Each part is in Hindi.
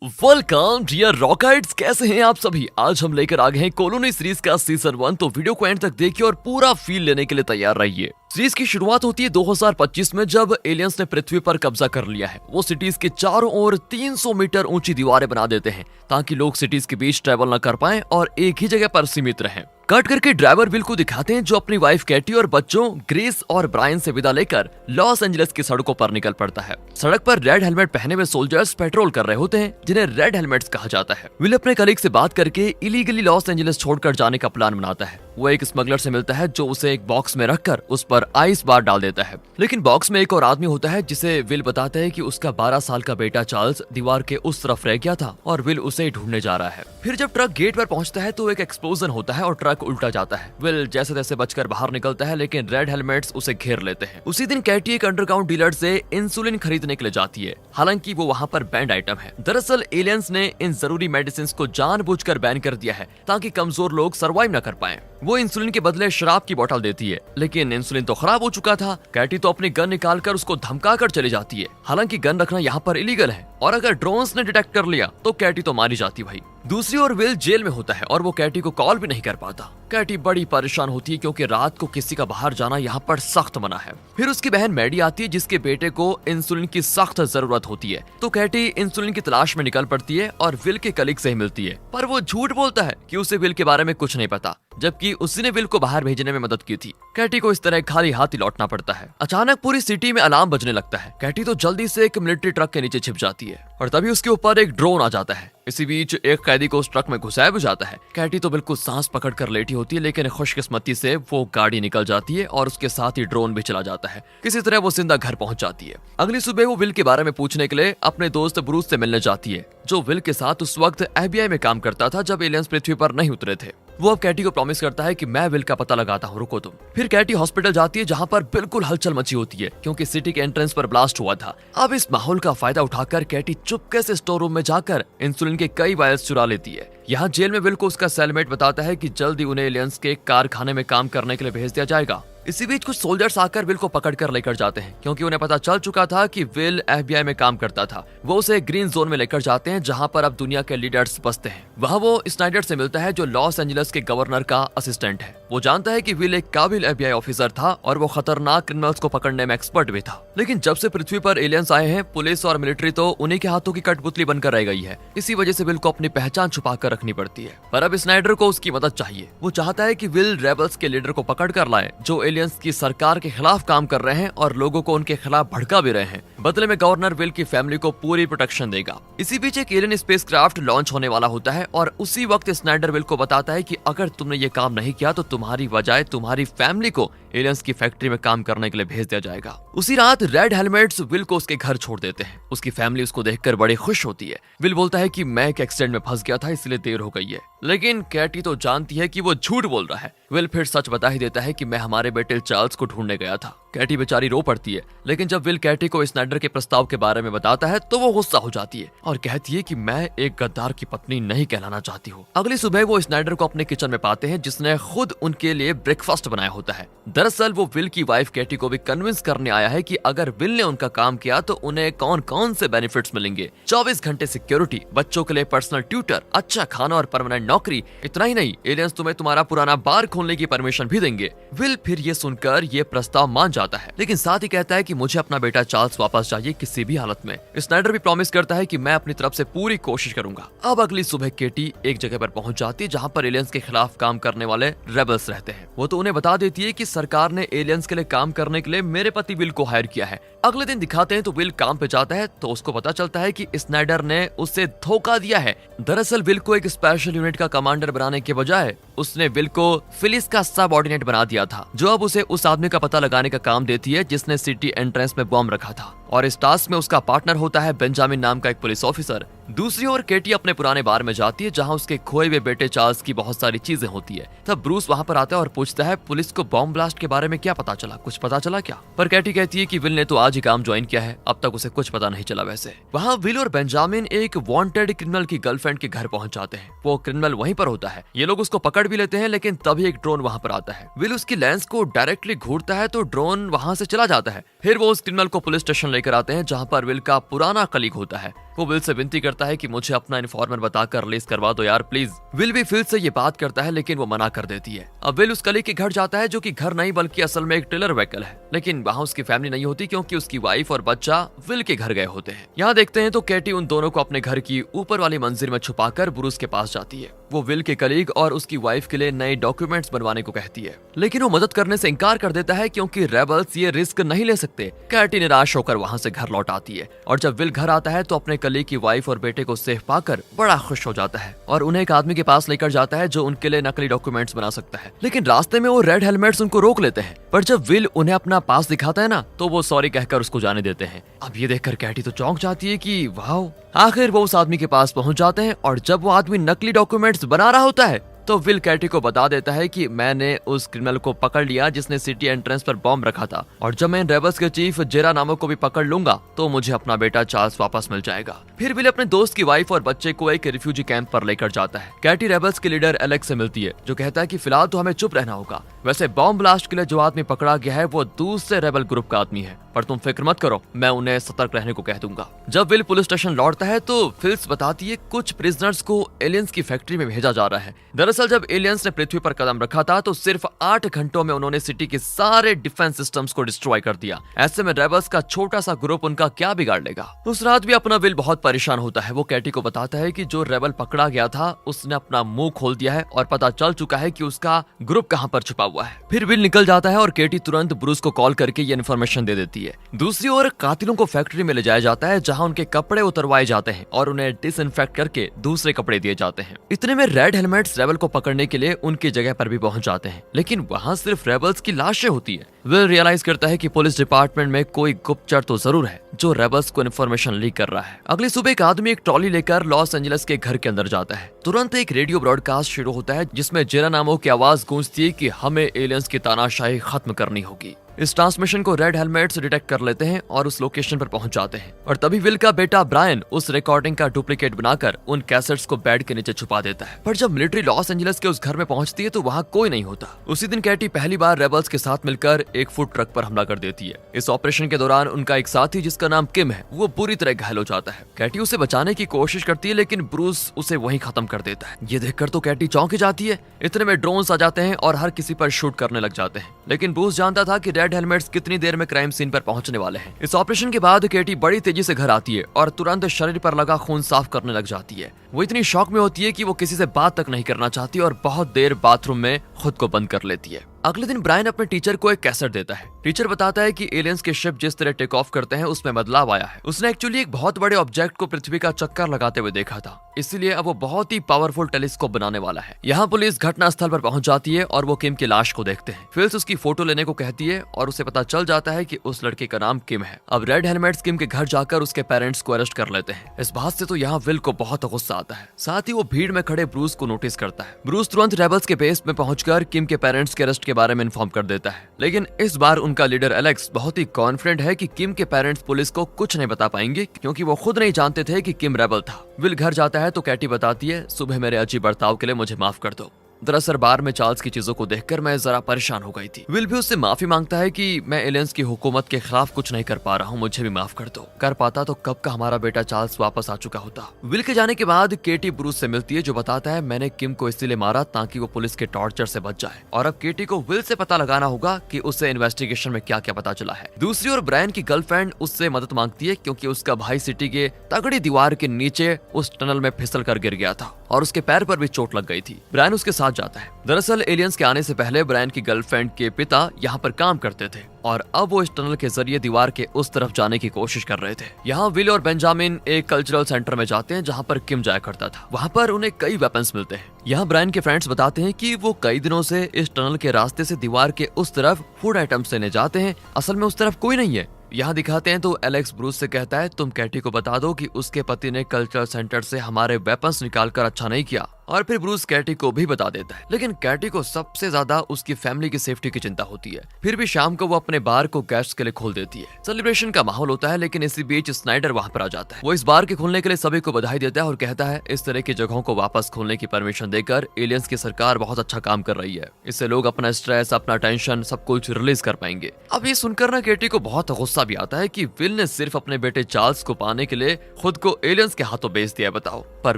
वेलकम डियर रॉकेट्स, कैसे हैं आप सभी। आज हम लेकर आ गए हैं कॉलोनी सीरीज का सीजन 1। तो वीडियो को एंड तक देखिए और पूरा फील लेने के लिए तैयार रहिए। सीरीज की शुरुआत होती है 2025 में, जब एलियंस ने पृथ्वी पर कब्जा कर लिया है। वो सिटीज के चारों ओर 300 मीटर ऊंची दीवारें बना देते हैं ताकि लोग सिटीज के बीच ट्रेवल न कर पाएं और एक ही जगह पर सीमित रहें। कट करके ड्राइवर विल को दिखाते हैं जो अपनी वाइफ कैटी और बच्चों ग्रेस और ब्रायन से विदा लेकर लॉस एंजलिस की सड़कों पर निकल पड़ता है। सड़क पर रेड हेलमेट पहने हुए सोल्जर्स पेट्रोल कर रहे होते हैं, जिन्हें रेड हेलमेट्स कहा जाता है। विल अपने कलीग से बात करके इलीगली लॉस एंजलिस छोड़कर जाने का प्लान बनाता है। वो एक स्मगलर से मिलता है जो उसे एक बॉक्स में रखकर उस पर आइस बार डाल देता है। लेकिन बॉक्स में एक और आदमी होता है जिसे विल बताता है कि उसका 12 साल का बेटा चार्ल्स दीवार के उस तरफ रह गया था और विल उसे ढूंढने जा रहा है। फिर जब ट्रक गेट पर पहुंचता है तो एक एक्सप्लोजन होता है और ट्रक उल्टा जाता है। विल जैसे तैसे बचकर बाहर निकलता है, लेकिन रेड हेलमेट्स उसे घेर लेते हैं। उसी दिन कैटी एक अंडरग्राउंड डीलर से इंसुलिन खरीदने के लिए जाती है, हालांकि वो वहाँ पर बैंड आइटम है। दरअसल एलियंस ने इन जरूरी मेडिसिन को जानबूझकर बैन कर दिया है ताकि कमजोर लोग सर्वाइव न कर पाएं। वो इंसुलिन के बदले शराब की बोतल देती है, लेकिन इंसुलिन तो खराब हो चुका था। कैटी तो अपनी गन निकालकर उसको धमकाकर चली जाती है। हालांकि गन रखना यहाँ पर इलीगल है और अगर ड्रोन्स ने डिटेक्ट कर लिया तो कैटी तो मारी जाती भाई। दूसरी ओर विल जेल में होता है और वो कैटी को कॉल भी नहीं कर पाता। कैटी बड़ी परेशान होती है क्योंकि रात को किसी का बाहर जाना यहाँ पर सख्त मना है। फिर उसकी बहन मैडी आती है जिसके बेटे को इंसुलिन की सख्त जरूरत होती है, तो कैटी इंसुलिन की तलाश में निकल पड़ती है और विल के कलीग से ही मिलती है। पर वो झूठ बोलता है कि उसे विल के बारे में कुछ नहीं पता, जबकि उसने विल को बाहर भेजने में मदद की थी। कैटी को इस तरह खाली हाथ ही लौटना पड़ता है। अचानक पूरी सिटी में अलार्म बजने लगता है। कैटी तो जल्दी से एक मिलिट्री ट्रक के नीचे छिप जाती है और तभी उसके ऊपर एक ड्रोन आ जाता है। इसी बीच एक कैदी को उस ट्रक में घुसाया भी जाता है। कैटी तो बिल्कुल सांस पकड़कर लेटी होती है, लेकिन खुशकिस्मती से वो गाड़ी निकल जाती है और उसके साथ ही ड्रोन भी चला जाता है। किसी तरह वो जिंदा घर पहुंच जाती है। अगली सुबह वो विल के बारे में पूछने के लिए अपने दोस्त ब्रूस से मिलने जाती है, जो विल के साथ उस वक्त FBI में काम करता था जब एलियंस पृथ्वी पर नहीं उतरे थे। वो अब कैटी को प्रॉमिस करता है कि मैं विल का पता लगाता हूँ, रुको तुम। फिर कैटी हॉस्पिटल जाती है जहाँ पर बिल्कुल हलचल मची होती है क्योंकि सिटी के एंट्रेंस पर ब्लास्ट हुआ था। अब इस माहौल का फायदा उठाकर कैटी चुपके से स्टोर रूम में जाकर इंसुलिन के कई वायर्स चुरा लेती है। यहाँ जेल में विल को उसका सेलमेट बताता है कि जल्दी उन्हें एलियंस के कारखाने में काम करने के लिए भेज दिया जाएगा। इसी बीच कुछ सोल्जर्स आकर विल को पकड़कर लेकर जाते हैं क्योंकि उन्हें पता चल चुका था कि विल FBI में काम करता था। वो उसे ग्रीन जोन में लेकर जाते हैं जहां पर अब दुनिया के लीडर्स बसते हैं। वहां वो स्नाइडर से मिलता है जो लॉस एंजलिस के गवर्नर का असिस्टेंट है। वो जानता है कि विल एक काबिल FBI ऑफिसर था और वो खतरनाक क्रिमिनल्स को पकड़ने में एक्सपर्ट भी था। लेकिन जब से पृथ्वी पर एलियंस आए हैं, पुलिस और मिलिट्री तो उन्हीं के हाथों की कठपुतली बनकर रह गई है। इसी वजह से विल को अपनी पहचान छुपा कर रखनी पड़ती है। पर अब स्नाइडर को उसकी मदद चाहिए। वो चाहता है कि विल रेबल्स के लीडर को पकड़ कर लाए जो एलियंस की सरकार के खिलाफ काम कर रहे हैं और लोगों को उनके खिलाफ भड़का भी रहे हैं। बदले में गवर्नर विल की फैमिली को पूरी प्रोटेक्शन देगा। इसी बीच एक एलियन स्पेसक्राफ्ट लॉन्च होने वाला होता है और उसी वक्त स्नाइडर विल को बताता है कि अगर तुमने ये काम नहीं किया तो तुम्हारी बजाय तुम्हारी फैमिली को एलियंस की फैक्ट्री में काम करने के लिए भेज दिया जाएगा। उसी रात रेड हेलमेट्स विल को उसके घर छोड़ देते हैं। उसकी फैमिली उसको देखकर बड़ी खुश होती है। विल बोलता है कि मैं एक एक्सीडेंट में फंस गया था इसलिए देर हो गई है, लेकिन कैटी तो जानती है कि वो झूठ बोल रहा है। विल फिर सच बता ही देता है कि मैं हमारे बेटे चार्ल्स को ढूंढने गया था। कैटी बेचारी रो पड़ती है, लेकिन जब विल कैटी को स्नाइडर के प्रस्ताव के बारे में बताता है तो वो गुस्सा हो जाती है और कहती है कि मैं एक गद्दार की पत्नी नहीं कहलाना चाहती हूँ। अगली सुबह वो स्नाइडर को अपने किचन में पाते हैं जिसने खुद उनके लिए ब्रेकफास्ट बनाया होता है। दरअसल वो विल की वाइफ कैटी को भी कन्विंस करने आया है कि अगर विल ने उनका काम किया तो उन्हें कौन कौन से बेनिफिट्स मिलेंगे। 24 घंटे सिक्योरिटी, बच्चों के लिए पर्सनल ट्यूटर, अच्छा खाना और परमानेंट नौकरी। इतना ही नहीं, एलियंस तुम्हें तुम्हारा पुराना बार खोलने की परमिशन भी देंगे। विल फिर ये सुनकर ये प्रस्ताव मान जाता है, लेकिन साथ ही कहता है कि मुझे अपना बेटा चार्ल्स वापस चाहिए किसी भी हालत में। स्नाइडर भी प्रॉमिस करता है कि मैं अपनी तरफ से पूरी कोशिश करूंगा। अब अगली सुबह केटी एक जगह पर पहुंच जाती है जहां पर एलियंस के खिलाफ काम करने वाले रेबल्स रहते हैं। वो तो उन्हें बता देती है कि सरकार ने एलियंस के लिए काम करने के लिए मेरे पति विल को हायर किया है। अगले दिन दिखाते हैं तो विल काम पे जाता है तो उसको पता चलता है कि स्नाइडर ने उससे धोखा दिया है। दरअसल विल को एक स्पेशल यूनिट का कमांडर बनाने के बजाय उसने विल को फिलिस का सबऑर्डिनेट बना दिया था, जो अब उसे उस आदमी का पता लगाने का काम देती है जिसने सिटी एंट्रेंस में बॉम्ब रखा था। और इस टास्क में उसका पार्टनर होता है बेंजामिन नाम का एक पुलिस ऑफिसर। दूसरी ओर केटी अपने पुराने बार में जाती है जहां उसके खोए हुए बेटे चार्ल्स की बहुत सारी चीजें होती है। तब ब्रूस वहां पर आता है और पूछता है पुलिस को बॉम्ब ब्लास्ट के बारे में क्या पता चला, कुछ पता चला क्या? पर केटी कहती है कि विल ने तो आज ही काम ज्वाइन किया है, अब तक उसे कुछ पता नहीं चला। वैसे वहाँ विल और बेंजामिन एक वांटेड क्रिमिनल की गर्लफ्रेंड के घर पहुंच जाते हैं। वो क्रिमिनल वहीं पर होता है। ये लोग उसको पकड़ भी लेते हैं, लेकिन तभी एक ड्रोन वहां पर आता है। विल उसकी लेंस को डायरेक्टली घूरता है तो ड्रोन वहां से चला जाता है। फिर वो उस क्रिमिनल को पुलिस स्टेशन लेकर आते हैं जहां पर विल का पुराना कलीग होता है। वो विल से विनती करता है कि मुझे अपना इन्फॉर्मर बताकर रिलीज करवा दो यार प्लीज। विल भी फिल से ये बात करता है लेकिन वो मना कर देती है। अब विल उस कलीग के घर जाता है जो कि घर नहीं बल्कि असल में एक टेलर व्हीकल है, लेकिन वहाँ उसकी फैमिली नहीं होती क्योंकि उसकी वाइफ और बच्चा विल के घर गए होते हैं। यहाँ देखते हैं तो कैटी उन दोनों को अपने घर की ऊपर वाली मंजिल में छुपाकर ब्रूस के पास जाती है। वो विल के कलीग और उसकी वाइफ के लिए नए डॉक्यूमेंट्स बनवाने को कहती है, लेकिन वो मदद करने से इनकार कर देता है क्योंकि रेबल्स ये रिस्क नहीं ले सकते। कैटी निराश होकर वहाँ से घर लौट आती है और जब विल घर आता है तो अपने कलीग की वाइफ और बेटे को सेफ पाकर बड़ा खुश हो जाता है और उन्हें एक आदमी के पास लेकर जाता है जो उनके लिए नकली डॉक्यूमेंट्स बना सकता है। लेकिन रास्ते में वो रेड हेलमेट्स उनको रोक लेते हैं, पर जब विल उन्हें अपना पास दिखाता है ना तो वो सॉरी कहकर उसको जाने देते हैं। अब ये देखकर कैटी तो चौंक जाती है कि वाह। आखिर वो उस आदमी के पास पहुंच जाते हैं और जब वो आदमी नकली डॉक्यूमेंट्स बना रहा होता है तो विल कैटी को बता देता है कि मैंने उस क्रिमिनल को पकड़ लिया जिसने सिटी एंट्रेंस पर बॉम्ब रखा था और जब मैं रेबल्स के चीफ जेरा नामो को भी पकड़ लूंगा तो मुझे अपना बेटा चार्ल्स वापस मिल जाएगा। फिर विल अपने दोस्त की वाइफ और बच्चे को एक रिफ्यूजी कैंप पर लेकर जाता है। कैटी रेबल्स के लीडर एलेक्स से मिलती है जो कहता है कि फिलहाल तो हमें चुप रहना होगा। वैसे बॉम्ब ब्लास्ट के लिए जो आदमी पकड़ा गया है वो दूसरे रेबल ग्रुप का आदमी है, पर तुम फिक्र मत करो, मैं उन्हें सतर्क रहने को कह दूंगा। जब विल पुलिस स्टेशन लौटता है तो फिल्स बताती है कुछ प्रिजनर्स को एलियंस की फैक्ट्री में भेजा जा रहा है। दरअसल जब एलियंस ने पृथ्वी पर कदम रखा था तो सिर्फ 8 घंटों में उन्होंने सिटी के सारे डिफेंस सिस्टम्स को डिस्ट्रॉय कर दिया। ऐसे में रेबल्स का छोटा सा ग्रुप उनका क्या बिगाड़ लेगा। उस रात भी अपना विल बहुत परेशान होता है। वो कैटी को बताता है कि जो रेबल पकड़ा गया था उसने अपना मुंह खोल दिया है और पता चल चुका है कि उसका ग्रुप कहां पर छुपा हुआ है। फिर विल निकल जाता है और केटी तुरंत ब्रूस को कॉल करके ये इन्फॉर्मेशन दे देती है। दूसरी ओर कातिलों को फैक्ट्री में ले जाया जाता है जहां उनके कपड़े उतरवाए जाते हैं और उन्हें डिसइंफेक्ट करके दूसरे कपड़े दिए जाते हैं। इतने में रेड हेलमेट्स रेबल को पकड़ने के लिए उनकी जगह पर भी पहुंच जाते हैं, लेकिन वहां सिर्फ रेबल्स की लाशें होती है। विल रियलाइज करता है कि पुलिस डिपार्टमेंट में कोई गुप्तचर तो जरूर है जो रेबल्स को इन्फॉर्मेशन लीक कर रहा है। अगली सुबह एक आदमी एक ट्रॉली लेकर लॉस एंजलिस के घर के अंदर जाता है। तुरंत एक रेडियो ब्रॉडकास्ट शुरू होता है जिसमें जेरा नामो की आवाज गूंजती है कि हमें एलियंस की तानाशाही खत्म करनी होगी। इस ट्रांसमिशन को रेड हेलमेट्स डिटेक्ट कर लेते हैं और उस लोकेशन पर पहुंच जाते हैं और तभी विल का बेटा ब्रायन उस रिकॉर्डिंग का डुप्लीकेट बनाकर उन कैसेट्स को बेड के नीचे छुपा देता है। पर जब मिलिट्री लॉस एंजलिस के उस घर में पहुंचती है तो वहां कोई नहीं होता। उसी दिन कैटी पहली बार रेबल्स के साथ मिलकर एक फूड ट्रक पर हमला कर देती है। इस ऑपरेशन के दौरान उनका एक साथी जिसका नाम किम है वो बुरी तरह घायल हो जाता है। कैटी उसे बचाने की कोशिश करती है लेकिन ब्रूस उसे वहीं खत्म कर देता है। ये देखकर तो कैटी चौंक जाती है। इतने में ड्रोन्स आ जाते हैं और हर किसी पर शूट करने लग जाते हैं, लेकिन ब्रूस जानता था कि रेड हेलमेट्स कितनी देर में क्राइम सीन पर पहुंचने वाले हैं। इस ऑपरेशन के बाद केटी बड़ी तेजी से घर आती है और तुरंत शरीर पर लगा खून साफ करने लग जाती है। वो इतनी शॉक में होती है कि वो किसी से बात तक नहीं करना चाहती और बहुत देर बाथरूम में खुद को बंद कर लेती है। अगले दिन ब्रायन अपने टीचर को एक कैसेट देता है। टीचर बताता है कि एलियंस के शिप जिस तरह टेक ऑफ करते हैं उसमें बदलाव आया है। उसने एक्चुअली एक बहुत बड़े ऑब्जेक्ट को पृथ्वी का चक्कर लगाते हुए देखा था, इसलिए अब वो बहुत ही पावरफुल टेलीस्कोप बनाने वाला है। यहाँ पुलिस घटना स्थल पर पहुंच जाती है और वो किम की लाश को देखते हैं। फिल्स उसकी फोटो लेने को कहती है और उसे पता चल जाता है कि उस लड़के का नाम किम है। अब रेड हेलमेट्स किम के घर जाकर उसके पेरेंट्स को अरेस्ट कर लेते हैं। इस बात से तो यहाँ विल को बहुत गुस्सा आता है। साथ ही वो भीड़ में खड़े ब्रूस को नोटिस करता है। ब्रूस तुरंत रेबल्स के बेस में पहुंचकर किम के पेरेंट्स के अरेस्ट के बारे में इन्फॉर्म कर देता है, लेकिन इस बार उनका लीडर एलेक्स बहुत ही कॉन्फिडेंट है कि किम के पेरेंट्स पुलिस को कुछ नहीं बता पाएंगे क्योंकि वो खुद नहीं जानते थे कि किम रेबल था। विल घर जाता है तो कैटी बताती है सुबह मेरे अजीब बर्ताव के लिए मुझे माफ कर दो। दरअसल बार में चार्ल्स की चीजों को देखकर मैं जरा परेशान हो गई थी। विल भी उससे माफी मांगता है कि मैं एलियंस की हुकूमत के खिलाफ कुछ नहीं कर पा रहा हूँ, मुझे भी माफ कर दो। कर पाता तो कब का हमारा बेटा चार्ल्स वापस आ चुका होता। विल के जाने के बाद केटी ब्रूस से मिलती है जो बताता है मैंने किम को इसीलिए मारा ताकि वो पुलिस के टॉर्चर से बच जाए और अब केटी को विल से पता लगाना होगा कि उसे इन्वेस्टिगेशन में क्या क्या पता चला है। दूसरी ओर ब्रायन की गर्लफ्रेंड उससे मदद मांगती है क्योंकि उसका भाई सिटी के तगड़ी दीवार के नीचे उस टनल में फिसल कर गिर गया था और उसके पैर पर भी चोट लग गई थी। ब्रायन उसके साथ जाता है। दरअसल एलियंस के आने से पहले ब्रायन की गर्लफ्रेंड के पिता यहाँ पर काम करते थे और अब वो इस टनल के जरिए दीवार के उस तरफ जाने की कोशिश कर रहे थे। यहाँ विल और बेंजामिन एक कल्चरल सेंटर में जाते हैं जहाँ पर किम जाया करता था। वहाँ पर उन्हें कई वेपन्स मिलते हैं। यहाँ ब्रायन के फ्रेंड्स बताते हैं कि वो कई दिनों से इस टनल के रास्ते से दीवार के उस तरफ फूड आइटम्स लेने जाते हैं, असल में उस तरफ कोई नहीं है। यहाँ दिखाते हैं तो एलेक्स ब्रूस से कहता है तुम कैटी को बता दो कि उसके पति ने कल्चरल सेंटर से हमारे वेपन्स निकालकर अच्छा नहीं किया और फिर ब्रूस कैटी को भी बता देता है। लेकिन कैटी को सबसे ज्यादा उसकी फैमिली की सेफ्टी की चिंता होती है। फिर भी शाम को वो अपने बार को गेस्ट्स के लिए खोल देती है। सेलिब्रेशन का माहौल होता है, लेकिन इसी बीच स्नाइडर वहाँ पर आ जाता है। वो इस बार के खोलने के लिए सभी को बधाई देता है और कहता है इस तरह की जगहों को वापस खोलने की परमिशन देकर एलियंस की सरकार बहुत अच्छा काम कर रही है। इससे लोग अपना स्ट्रेस, अपना टेंशन सब कुछ रिलीज कर पाएंगे। अब ये सुनकर ना केटी को बहुत गुस्सा भी आता है कि विल ने सिर्फ अपने बेटे चार्ल्स को पाने के लिए खुद को एलियंस के हाथों बेच दिया है, बताओ। पर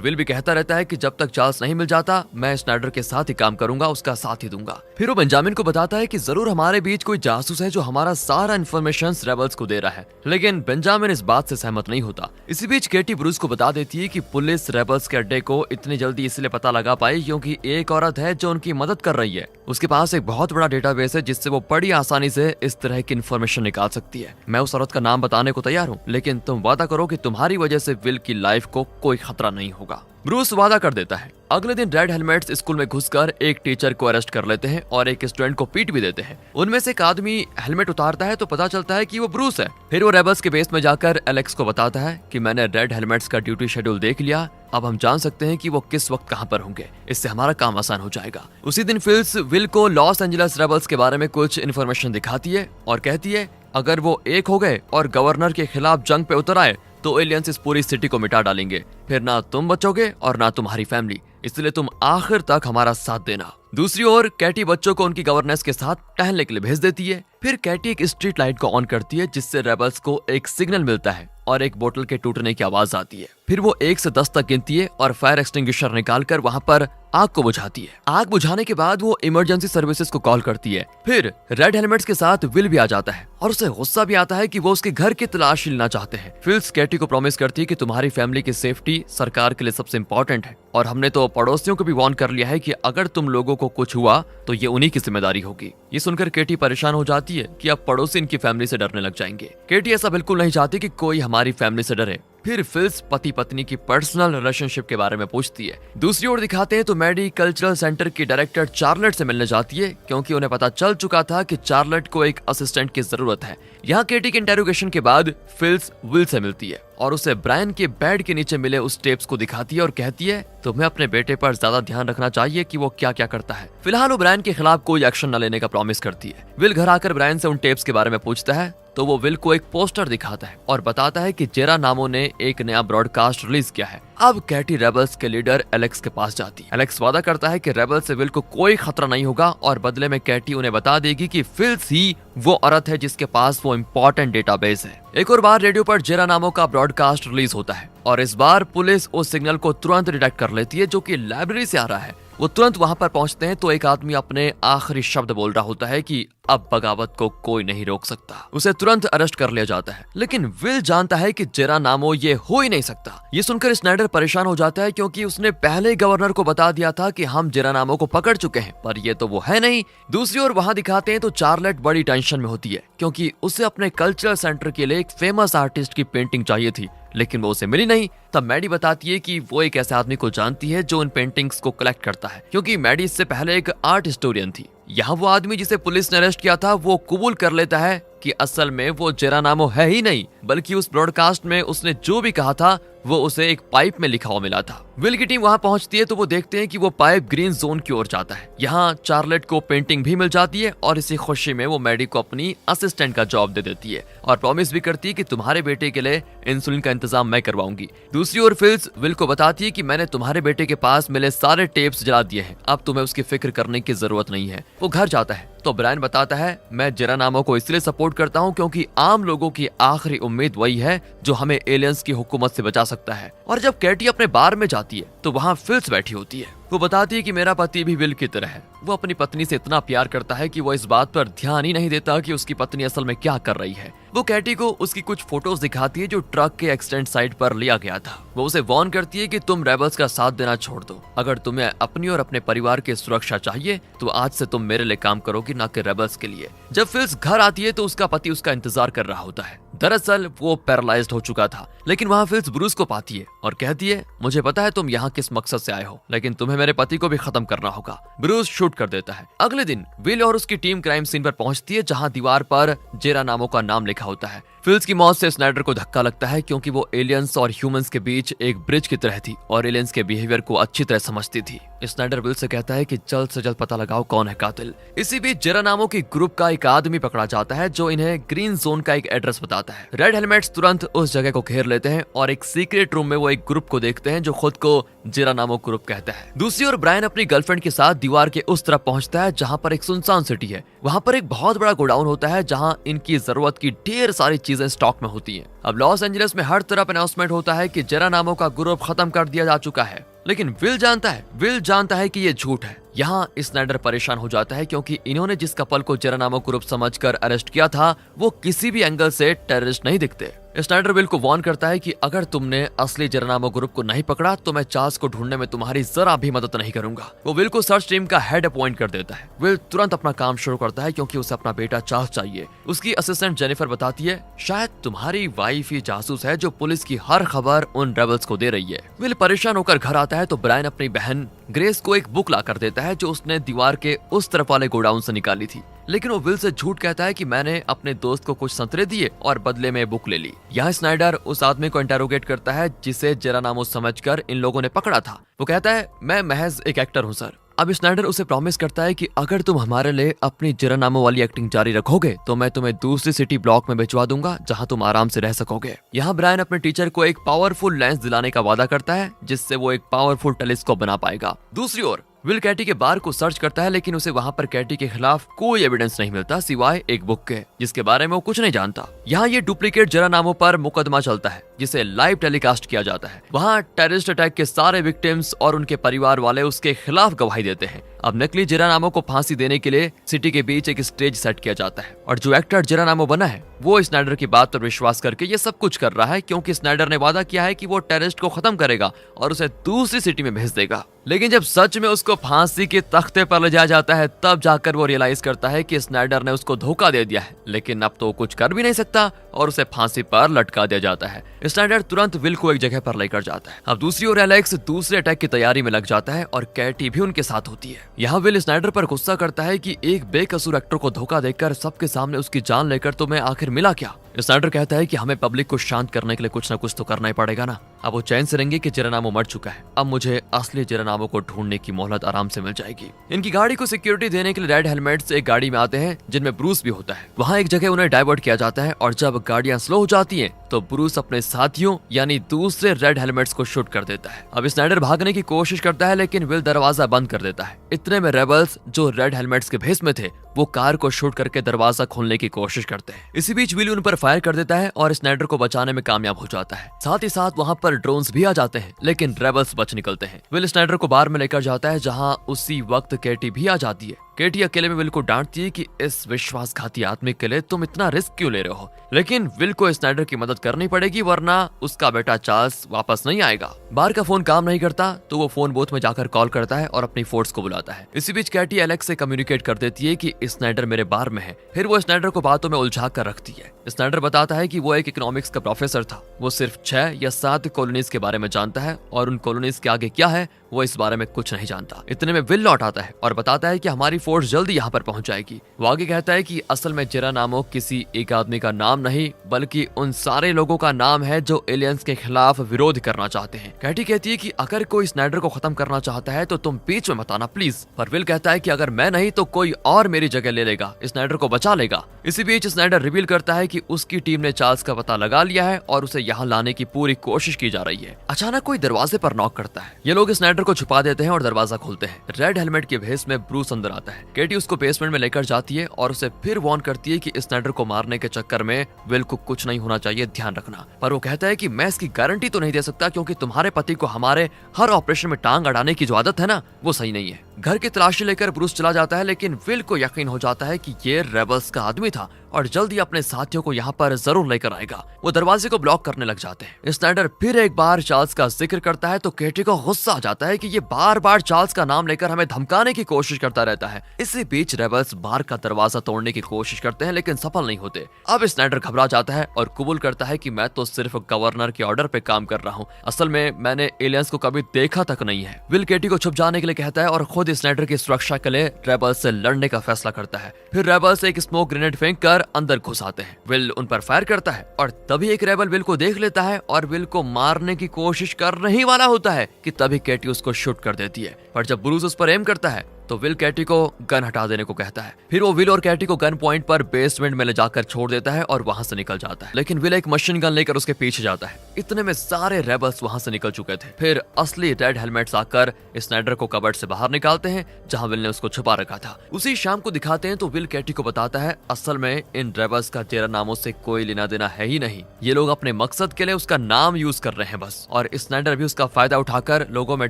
विल भी कहता रहता है कि जब तक चार्ल्स नहीं मिल जाता मैं स्नाइडर के साथ ही काम करूंगा, उसका साथ ही दूंगा। फिर वो बेंजामिन को बताता है कि जरूर हमारे बीच कोई जासूस है जो हमारा सारा इन्फॉर्मेशन रेबल्स को दे रहा है। लेकिन बेंजामिन इस बात से सहमत नहीं होता। इसी बीच केटी ब्रूस को बता देती है कि पुलिस रेबल्स के अड्डे को इतनी जल्दी इसलिए पता लगा पाई क्योंकि एक औरत है जो उनकी मदद कर रही है। उसके पास एक बहुत बड़ा डेटाबेस है जिससे वो बड़ी आसानी से इस तरह की इन्फॉर्मेशन निकाल सकती है। मैं उस औरत का नाम बताने को तैयार हूँ, लेकिन तुम वादा करो कि तुम्हारी वजह से विल की लाइफ को कोई खतरा नहीं होगा। ब्रूस वादा कर देता है। अगले दिन रेड हेलमेट्स स्कूल में घुसकर एक टीचर को अरेस्ट कर लेते हैं और एक स्टूडेंट को पीट भी देते हैं। उनमें से एक आदमी हेलमेट उतारता है तो पता चलता है कि वो ब्रूस है। फिर वो रेबल्स के बेस में जाकर एलेक्स को बताता है कि मैंने रेड हेलमेट्स का ड्यूटी शेड्यूल देख लिया, अब हम जान सकते हैं कि वो किस वक्त कहां पर होंगे। इससे हमारा काम आसान हो जाएगा। उसी दिन फिल्स विल को लॉस एंजलिस रेबल्स के बारे में कुछ इन्फॉर्मेशन दिखाती है और कहती है अगर वो एक हो गए और गवर्नर के खिलाफ जंग पे उतर आए तो एलियंस इस पूरी सिटी को मिटा डालेंगे। फिर ना तुम बचोगे और ना तुम्हारी फैमिली, इसलिए तुम आखिर तक हमारा साथ देना। दूसरी ओर कैटी बच्चों को उनकी गवर्नेंस के साथ टहलने के लिए भेज देती है। फिर कैटी एक स्ट्रीट लाइट को ऑन करती है जिससे रेबल्स को एक सिग्नल मिलता है और एक बोतल के टूटने की आवाज आती है। फिर वो 1 से 10 तक गिनती है और फायर एक्सटिंग्विशर निकालकर वहां पर आग को बुझाती है। आग बुझाने के बाद वो इमरजेंसी सर्विसेज को कॉल करती है। फिर रेड हेलमेट्स के साथ विल भी आ जाता है और उसे गुस्सा भी आता है कि वो उसके घर की तलाशी लेना चाहते हैं। फिल्स कैटी को प्रॉमिस करती है कि तुम्हारी फैमिली की सेफ्टी सरकार के लिए सबसे इंपॉर्टेंट है और हमने तो पड़ोसियों को भी वार्न कर लिया है कि अगर तुम लोगों को कुछ हुआ तो ये उन्हीं की जिम्मेदारी होगी। ये सुनकर केटी परेशान हो जाती है कि अब पड़ोसी इनकी फैमिली से डरने लग जाएंगे। केटी ऐसा बिल्कुल नहीं चाहती कि कोई हमारी फैमिली से डरे। फिर फिल्स पति पत्नी की पर्सनल रिलेशनशिप के बारे में पूछती है। दूसरी ओर दिखाते हैं तो मैडी कल्चरल सेंटर की डायरेक्टर चार्लेट से मिलने जाती है क्योंकि उन्हें पता चल चुका था कि चार्लेट को एक असिस्टेंट की जरूरत है। यहाँ केटी के इंटेरोगेशन के बाद फिल्स विल से मिलती है और उसे ब्रायन के बेड के नीचे मिले उस टेप्स को दिखाती है और कहती है तुम्हें अपने बेटे पर ज्यादा ध्यान रखना चाहिए कि वो क्या क्या करता है। फिलहाल वो ब्रायन के खिलाफ कोई एक्शन न लेने का प्रॉमिस करती है। विल घर आकर ब्रायन से उन टेप्स के बारे में पूछता है तो वो विल को एक पोस्टर दिखाता है और बताता है कि जेरा नामो ने एक नया ब्रॉडकास्ट रिलीज किया है। अब कैटी रेबल्स के लीडर एलेक्स के पास जाती है। एलेक्स वादा करता है कि रेबल्स से विल को कोई खतरा नहीं होगा और बदले में कैटी उन्हें बता देगी कि फिल्स ही वो औरत है जिसके पास वो इम्पोर्टेंट डेटाबेस है। एक और बार रेडियो पर जेरा नामो का ब्रॉडकास्ट रिलीज होता है और इस बार पुलिस उस सिग्नल को तुरंत डिटेक्ट कर लेती है जो कि लाइब्रेरी से आ रहा है। वो तुरंत वहां पर पहुंचते हैं तो एक आदमी अपने आखिरी शब्द बोल रहा होता है कि अब बगावत को कोई नहीं रोक सकता। उसे तुरंत अरेस्ट कर लिया जाता है, लेकिन विल जानता है कि जेरा नामो ये हो ही नहीं सकता। ये सुनकर स्नाइडर परेशान हो जाता है क्योंकि उसने पहले ही गवर्नर को बता दिया था कि हम जेरा नामो को पकड़ चुके हैं, पर ये तो वो है नहीं। दूसरी ओर वहां दिखाते हैं तो चार्लेट बड़ी टेंशन में होती है क्योंकि उसे अपने कल्चरल सेंटर के लिए एक फेमस आर्टिस्ट की पेंटिंग चाहिए थी, लेकिन वो उसे मिली नहीं। तब मैडी बताती है कि वो एक ऐसे आदमी को जानती है जो उन पेंटिंग्स को कलेक्ट करता है, क्योंकि मैडी इससे पहले एक आर्ट हिस्टोरियन थी। यहाँ वो आदमी जिसे पुलिस ने अरेस्ट किया था वो कबूल कर लेता है कि असल में वो जेरा नामो है ही नहीं, बल्कि उस ब्रॉडकास्ट में उसने जो भी कहा था वो उसे एक पाइप में लिखा हुआ मिला था। विल की टीम वहां पहुंचती है तो वो देखते हैं कि वो पाइप ग्रीन जोन की ओर जाता है। यहाँ चार्लेट को पेंटिंग भी मिल जाती है और इसी खुशी में वो मैडी को अपनी असिस्टेंट का जॉब दे देती है और प्रॉमिस भी करती है कि तुम्हारे बेटे के लिए इंसुलिन का इंतजाम मैं करवाऊंगी। दूसरी ओर फिल्स विल को बताती है कि मैंने तुम्हारे बेटे के पास मिले सारे टेप्स जला दिए हैं, अब तुम्हें उसकी फिक्र करने की जरूरत नहीं है। वो घर जाता है तो ब्रायन बताता है मैं जेरा नामो को इसलिए सपोर्ट करता हूँ क्योंकि आम लोगों की आखिरी उम्मीद वही है जो हमें एलियंस की हुकूमत से बचा सकता है। और जब कैटी अपने बार में जाती है तो वहाँ फिल्स बैठी होती है। वो बताती है कि मेरा पति भी विल की तरह है, वो अपनी पत्नी से इतना प्यार करता है कि वो इस बात पर ध्यान ही नहीं देता कि उसकी पत्नी असल में क्या कर रही है। वो कैटी को उसकी कुछ फोटोज दिखाती है जो ट्रक के एक्सीडेंट साइट पर लिया गया था। वो उसे वार्न करती है कि तुम रेबल्स का साथ देना छोड़ दो, अगर तुम्हें अपनी और अपने परिवार की सुरक्षा चाहिए तो आज से तुम मेरे लिए काम करोगी, ना कि रेबल्स के लिए। जब फिल्स घर आती है तो उसका पति उसका इंतजार कर रहा होता है। दरअसल वो पैरालाइज्ड हो चुका था, लेकिन वहाँ फिल्स ब्रूस को पाती है और कहती है मुझे पता है तुम यहाँ किस मकसद से आए हो, लेकिन तुम्हें मेरे पति को भी खत्म करना होगा। ब्रूस शूट कर देता है। अगले दिन विल और उसकी टीम क्राइम सीन पर पहुंचती है जहाँ दीवार पर जेरा नामो का नाम लिखा होता है। फिल्स की मौत से स्नाइडर को धक्का लगता है क्योंकि वो एलियंस और ह्यूमंस के बीच एक ब्रिज की तरह थी और एलियंस के बिहेवियर को अच्छी तरह समझती थी। स्नाइडर विल से कहता है कि जल्द से जल्द पता लगाओ कौन है कातिल। इसी बीच जेरा नामों की ग्रुप का एक आदमी पकड़ा जाता है जो इन्हें ग्रीन जोन का एक एड्रेस बताता है। रेड हेलमेट्स तुरंत उस जगह को घेर लेते हैं और एक सीक्रेट रूम में वो एक ग्रुप को देखते हैं जो खुद को जेरा नामक ग्रुप कहता है। दूसरी ओर ब्रायन अपनी गर्लफ्रेंड के साथ दीवार के उस तरफ पहुंचता है जहां पर एक सुनसान सिटी है। वहां पर एक बहुत बड़ा गोडाउन होता है जहां इनकी जरूरत की ढेर सारी चीजें स्टॉक में होती हैं। अब लॉस एंजलिस में हर तरफ अनाउंसमेंट होता है कि जेरा नामों का ग्रुप खत्म कर दिया जा चुका है, लेकिन विल जानता है कि ये झूठ है। यहाँ स्नाइडर परेशान हो जाता है क्योंकि इन्होंने जिस कपल को जेरा नामक ग्रुप समझकर अरेस्ट किया था वो किसी भी एंगल से टेररिस्ट नहीं दिखते। स्नाइडर विल को वार्न करता है कि अगर तुमने असली जेरा नामक ग्रुप को नहीं पकड़ा तो मैं चार्ल्स को ढूंढने में तुम्हारी जरा भी मदद नहीं करूंगा। वो विल को सर्च टीम का हेड अपॉइंट कर देता है। विल तुरंत अपना काम शुरू करता है क्योंकि उसे अपना बेटा चार्ल्स चाहिए। उसकी असिस्टेंट जेनिफर बताती है शायद तुम्हारी वाइफ ही जासूस है जो पुलिस की हर खबर उन रेबल्स को दे रही है। विल परेशान होकर घर आता है तो ब्रायन अपनी बहन ग्रेस को एक बुक ला कर देता है जो उसने दीवार के उस तरफ वाले गोडाउन से निकाली थी, लेकिन वो विल से झूठ कहता है कि मैंने अपने दोस्त को कुछ संतरे दिए और बदले में बुक ले ली। यहाँ स्नाइडर उस आदमी को इंटेरोगेट करता है जिसे जेरा नामो समझकर इन लोगों ने पकड़ा था। वो कहता है मैं महज एक एक्टर हूँ सर। अब स्नाइडर उसे प्रॉमिस करता है कि अगर तुम हमारे लिए अपनी जेरा नामो वाली एक्टिंग जारी रखोगे तो मैं तुम्हें दूसरी सिटी ब्लॉक में भिजवा दूंगा जहां तुम आराम से रह सकोगे। यहाँ ब्रायन अपने टीचर को एक पावरफुल लेंस दिलाने का वादा करता है जिससे वो एक पावरफुल टेलीस्कोप बना पाएगा। दूसरी ओर विल कैटी के बार को सर्च करता है लेकिन उसे वहाँ पर कैटी के खिलाफ कोई एविडेंस नहीं मिलता सिवाय एक बुक के जिसके बारे में वो कुछ नहीं जानता। यहाँ ये डुप्लीकेट जेरा नामो पर मुकदमा चलता है जिसे लाइव टेलीकास्ट किया जाता है। वहाँ टेररिस्ट अटैक के सारे विक्टिम्स और उनके परिवार वाले उसके खिलाफ गवाही देते हैं। अब नकली जेरा नामो को फांसी देने के लिए सिटी के बीच एक स्टेज सेट किया जाता है और जो एक्टर जेरा नामो बना है वो स्नाइडर की बात पर विश्वास करके ये सब कुछ कर रहा है क्योंकि स्नाइडर ने वादा किया है कि वो टेररिस्ट को खत्म करेगा और उसे दूसरी सिटी में भेज देगा। लेकिन जब सच में उसको फांसी के तख्ते पर ले जाया जाता है तब जाकर वो रियलाइज करता है कि स्नाइडर ने उसको धोखा दे दिया है, लेकिन अब तो कुछ कर भी नहीं सकता और उसे फांसी पर लटका दिया जाता है। स्नाइडर तुरंत विल को एक जगह पर लेकर जाता है। अब दूसरी ओर एलेक्स दूसरे अटैक की तैयारी में लग जाता है और कैटी भी उनके साथ होती है। यहाँ विल स्नाइडर पर गुस्सा करता है कि एक बेकसूर एक्टर को धोखा देकर सबके सामने उसकी जान लेकर तुम्हें आखिर मिला क्या। स्नाइडर कहता है कि हमें पब्लिक को शांत करने के लिए कुछ न कुछ तो करना ही पड़ेगा ना। अब वो चैन से रहेंगे कि जेरा नामो मर चुका है। अब मुझे असली जेरा नामो को ढूंढने की मोहलत आराम से मिल जाएगी। इनकी गाड़ी को सिक्योरिटी देने के लिए रेड हेलमेट्स एक गाड़ी में आते हैं जिनमें ब्रूस भी होता है। वहाँ एक जगह उन्हें डाइवर्ट किया जाता है और जब गाड़ियां स्लो हो जाती हैं तो ब्रूस अपने साथियों यानी दूसरे रेड हेलमेट्स को शूट कर देता है। अब स्नाइडर भागने की कोशिश करता है लेकिन विल दरवाजा बंद कर देता है। इतने में रेबल्स जो रेड हेलमेट्स के भेस में थे वो कार को शूट करके दरवाजा खोलने की कोशिश करते हैं। इसी बीच विल उन पर फायर कर देता है और स्नाइडर को बचाने में कामयाब हो जाता है। साथ ही साथ वहाँ पर ड्रोन्स भी आ जाते हैं लेकिन रेबल्स बच निकलते हैं। विल स्नाइडर को बार में लेकर जाता है जहाँ उसी वक्त कैटी भी आ जाती है। कैटी अकेले में विल को डांटती है कि इस विश्वासघाती आदमी के लिए तुम इतना रिस्क क्यों ले रहे हो, लेकिन विल को स्नाइडर की मदद करनी पड़ेगी वरना उसका बेटा चार्ल्स वापस नहीं आएगा। बार का फोन काम नहीं करता तो वो फोन बूथ में जाकर कॉल करता है और अपनी फोर्स को बुलाता है। इसी बीच कैटी एलेक्स से कम्युनिकेट कर देती है कि स्नाइडर मेरे बार में है। फिर वो स्नाइडर को बातों में उलझा कर रखती है। स्नाइडर बताता है कि वो एक इकोनॉमिक्स का प्रोफेसर था। वो सिर्फ 6 या 7 कॉलोनीज के बारे में जानता है और उन कॉलोनीज के आगे क्या है वो इस बारे में कुछ नहीं जानता। इतने में विल लौट आता है और बताता है कि हमारी फोर्स जल्दी यहाँ पर पहुंच जाएगी। वो आगे कहता है कि असल में जेरा नामो किसी एक आदमी का नाम नहीं बल्कि उन सारे लोगों का नाम है जो एलियंस के खिलाफ विरोध करना चाहते हैं। कैटी कहती है कि अगर कोई स्नाइडर को खत्म करना चाहता है तो तुम बीच में मत आना प्लीज। पर विल कहता है कि अगर मैं नहीं तो कोई और मेरी जगह ले लेगा, स्नाइडर को बचा लेगा। इसी बीच स्नाइडर रिवील करता है कि उसकी टीम ने चार्ल्स का पता लगा लिया है और उसे यहाँ लाने की पूरी कोशिश की जा रही है। अचानक कोई दरवाजे पर नॉक करता है। ये लोग स्नाइडर को छुपा देते हैं और दरवाजा खोलते हैं। रेड हेलमेट के भेस में ब्रूस अंदर आता है। कैटी उसको बेसमेंट में लेकर जाती है और उसे फिर वार्न करती है कि स्नाइडर को मारने के चक्कर में विल को कुछ नहीं होना चाहिए, ध्यान रखना। पर वो कहता है कि मैं इसकी गारंटी तो नहीं दे सकता क्योंकि तुम्हारे पति को हमारे हर ऑपरेशन में टांग अड़ाने की जो आदत है ना वो सही नहीं है। घर की तलाशी लेकर ब्रूस चला जाता है लेकिन विल को यकीन हो जाता है कि ये रेबल्स का आदमी था और जल्दी अपने साथियों को यहाँ पर जरूर लेकर आएगा। वो दरवाजे को ब्लॉक करने लग जाते हैं। स्नाइडर फिर एक बार चार्ल्स का जिक्र करता है तो कैटी को गुस्सा आ जाता है कि ये बार बार चार्ल्स का नाम लेकर हमें धमकाने की कोशिश करता रहता है इसी बीच रेबल्स बार का दरवाजा तोड़ने की कोशिश करते हैं लेकिन सफल नहीं होते। अब स्नाइडर घबरा जाता है और कबूल करता है कि मैं तो सिर्फ गवर्नर के ऑर्डर पे काम कर रहा हूँ, असल में मैंने एलियंस को कभी देखा तक नहीं है। विल केटी को छुप जाने के लिए कहता है और खुद स्नाइडर की सुरक्षा के लिए रेबल्स से लड़ने का फैसला करता है। फिर रेबल्स एक स्मोक ग्रेनेड फेंक कर अंदर घुस आते हैं। विल उन पर फायर करता है और तभी एक रेबल विल को देख लेता है और विल को मारने की कोशिश करने ही वाला होता है कि तभी केटी उसको शूट कर देती है। पर जब ब्रूस उस पर एम करता है तो विल कैटी को गन हटा देने को कहता है। फिर वो विल और कैटी को गन पॉइंट पर बेसमेंट में ले जाकर छोड़ देता है और वहां से निकल जाता है, लेकिन विल एक मशीन गन लेकर उसके पीछे जाता है। इतने में सारे रेबल्स वहां से निकल चुके थे। फिर असली रेड हेलमेट्स आकर स्नाइडर को कबर्ड से बाहर निकालते हैं जहां विल ने उसको छुपा रखा था। उसी शाम को दिखाते हैं तो विल कैटी को बताता है असल में इन रेबल्स का जेरा नामों से कोई लेना देना है ही नहीं, ये लोग अपने मकसद के लिए उसका नाम यूज कर रहे हैं बस। और स्नाइडर भी उसका फायदा उठाकर लोगों में